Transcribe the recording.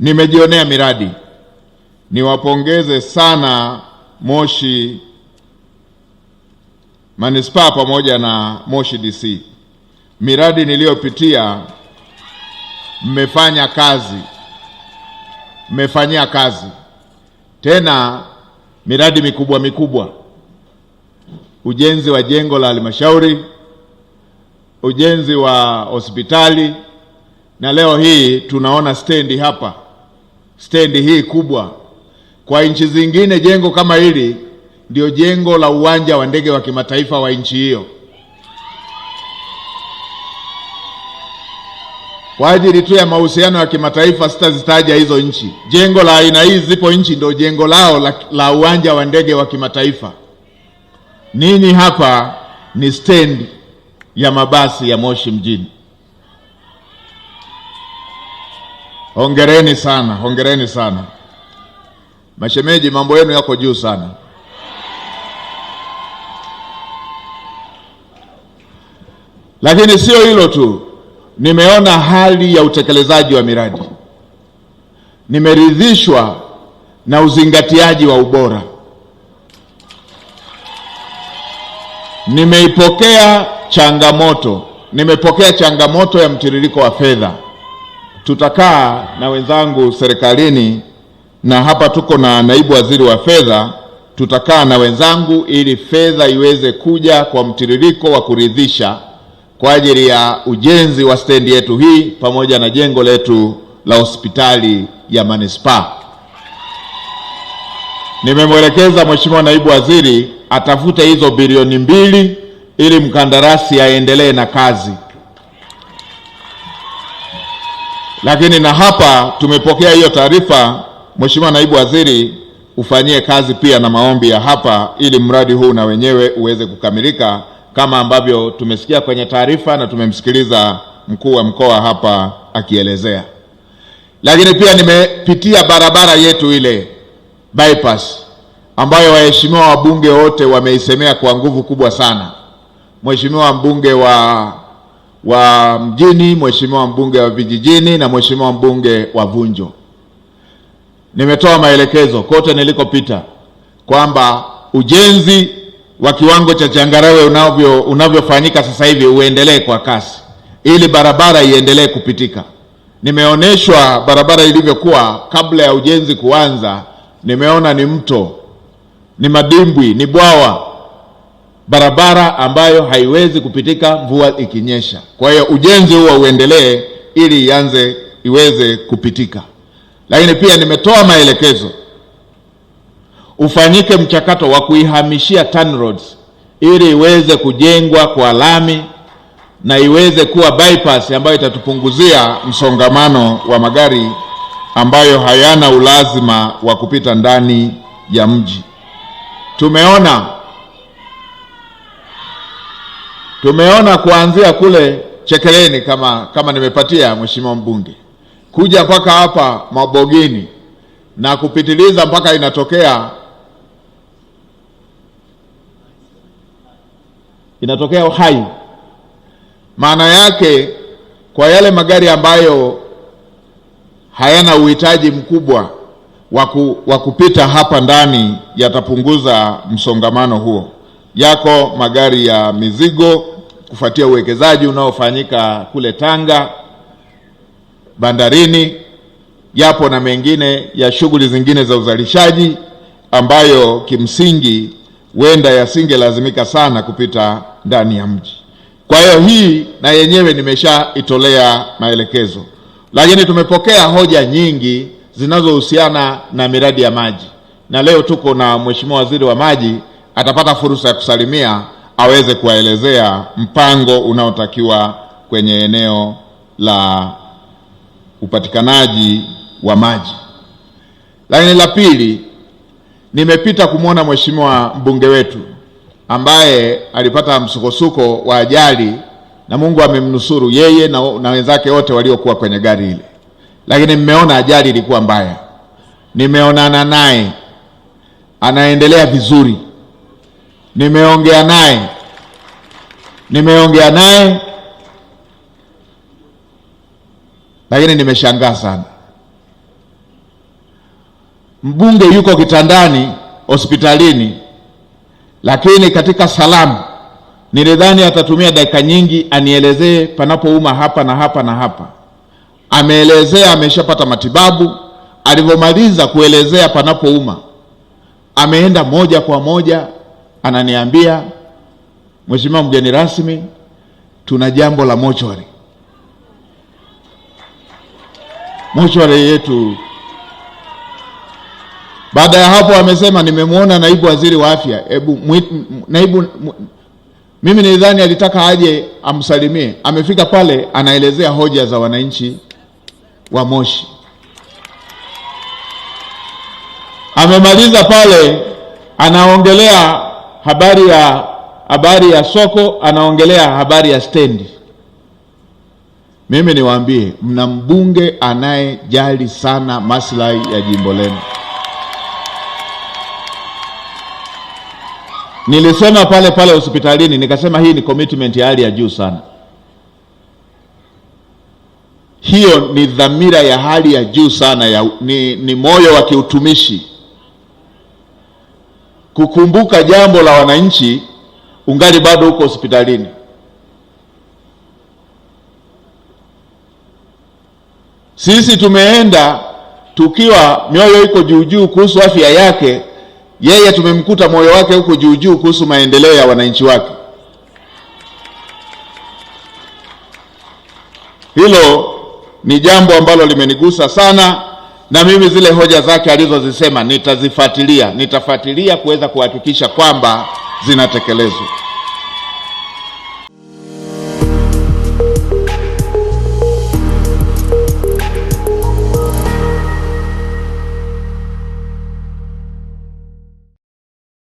nimejionea miradi. Niwapongeze sana Moshi Manispaa pamoja na Moshi DC. Miradi niliyopitia mmefanya kazi, mmefanyia kazi tena miradi mikubwa mikubwa, ujenzi wa jengo la halmashauri, ujenzi wa hospitali, na leo hii tunaona stendi hapa, stendi hii kubwa. Kwa nchi zingine jengo kama hili ndio jengo la uwanja wa ndege wa kimataifa wa nchi hiyo. Kwa ajili tu ya mahusiano ya kimataifa sitazitaja hizo nchi. Jengo la aina hii zipo nchi ndio jengo lao la uwanja wa ndege wa kimataifa. Ninyi hapa ni stendi ya mabasi ya Moshi mjini. Hongereni sana, hongereni sana. Mashemeji, mambo yenu yako juu sana. Lakini sio hilo tu. Nimeona hali ya utekelezaji wa miradi. Nimeridhishwa na uzingatiaji wa ubora. Nimepokea changamoto ya mtiririko wa fedha. Tutakaa na wenzangu serikalini, na hapa tuko na naibu waziri wa fedha, tutakaa na wenzangu ili fedha iweze kuja kwa mtiririko wa kuridhisha kwa ajili ya ujenzi wa stendi yetu hii pamoja na jengo letu la hospitali ya manispaa. Nimemwelekeza Mheshimiwa naibu waziri atafute hizo bilioni 2 ili mkandarasi aendelee na kazi. Lakini na hapa tumepokea hiyo taarifa, Mheshimiwa naibu waziri, ufanyie kazi pia na maombi ya hapa ili mradi huu na wenyewe uweze kukamilika kama ambavyo tumesikia kwenye taarifa na tumemsikiliza mkuu wa mkoa hapa akielezea. Lakini pia nimepitia barabara yetu ile bypass ambayo waheshimiwa wabunge wote wameisemea kwa nguvu kubwa sana. Mheshimiwa mbunge wa mjini, Mheshimiwa mbunge wa vijijini na Mheshimiwa mbunge wa Vunjo. Nimetoa maelekezo kote nilikopita kwamba ujenzi wa kiwango cha changarawe unavyofanyika sasa hivi uendelee kwa kasi ili barabara iendelee kupitika. Nimeonyeshwa barabara ilivyokuwa kabla ya ujenzi kuanza. Nimeona ni mto, ni madimbwi, ni bwawa, barabara ambayo haiwezi kupitika mvua ikinyesha. Kwa hiyo ujenzi huo uendelee ili iweze kupitika. Lakini pia nimetoa maelekezo ufanyike mchakato wa kuihamishia TANROADS ili iweze kujengwa kwa lami na iweze kuwa bypass ambayo itatupunguzia msongamano wa magari ambayo hayana ulazima wa kupita ndani ya mji. Tumeona kuanzia kule Chekeleni kama nimepatia Mheshimiwa mbunge, kuja mpaka hapa Mabogini na kupitiliza mpaka inatokea Uhai. Maana yake kwa yale magari ambayo hayana uhitaji mkubwa wa kupita hapa ndani yatapunguza msongamano huo. Yako magari ya mizigo kufuatia uwekezaji unaofanyika kule Tanga bandarini, yapo na mengine ya shughuli zingine za uzalishaji ambayo kimsingi wenda yasingelazimika sana kupita ndani ya mji. Kwa hiyo hii na yenyewe nimeshaitolea maelekezo. Lakini tumepokea hoja nyingi zinazohusiana na miradi ya maji, na leo tuko na Mheshimiwa Waziri wa Maji, atapata fursa ya kusalimia aweze kuwaelezea mpango unaotakiwa kwenye eneo la upatikanaji wa maji. Lakini la pili, nimepita kumwona Mheshimiwa mbunge wetu ambaye alipata msukosuko wa ajali na Mungu amemnusuru yeye na wenzake wote waliokuwa kwenye gari ile. Lakini mmeona ajali ilikuwa mbaya. Nimeonana naye, anaendelea vizuri. Nimeongea naye lakini nimeshangaa sana. mbunge yuko kitandani hospitalini, lakini katika salamu nilidhani atatumia dakika nyingi anielezee panapouma hapa na hapa na hapa. Ameelezea ameshapata matibabu. Alivyomaliza kuelezea panapouma, ameenda moja kwa moja ananiambia, Mheshimiwa mgeni rasmi, tuna jambo la mochwari. Mochwari yetu. Baada ya hapo amesema, nimemwona naibu waziri wa afya. Mimi nilidhani alitaka aje amsalimie. Amefika pale anaelezea hoja za wananchi wa Moshi. Amemaliza pale anaongelea habari ya soko, anaongelea habari ya stendi. Mimi niwaambie, mna mbunge anayejali sana maslahi ya jimbo lenu. Nilisema pale hospitalini, nikasema hii ni commitment ya hali ya juu sana. Hiyo ni dhamira ya hali ya juu sana ni moyo wa kiutumishi. Kukumbuka jambo la wananchi ungali bado huko hospitalini. Sisi tumeenda tukiwa mioyo iko juu juu kuhusu afya yake, yeye tumemkuta moyo wake huko juu juu kuhusu maendeleo ya wananchi wake. Hilo ni jambo ambalo limenigusa sana, na mimi zile hoja zake alizozisema nitafuatilia kuweza kuhakikisha kwamba zinatekelezwa.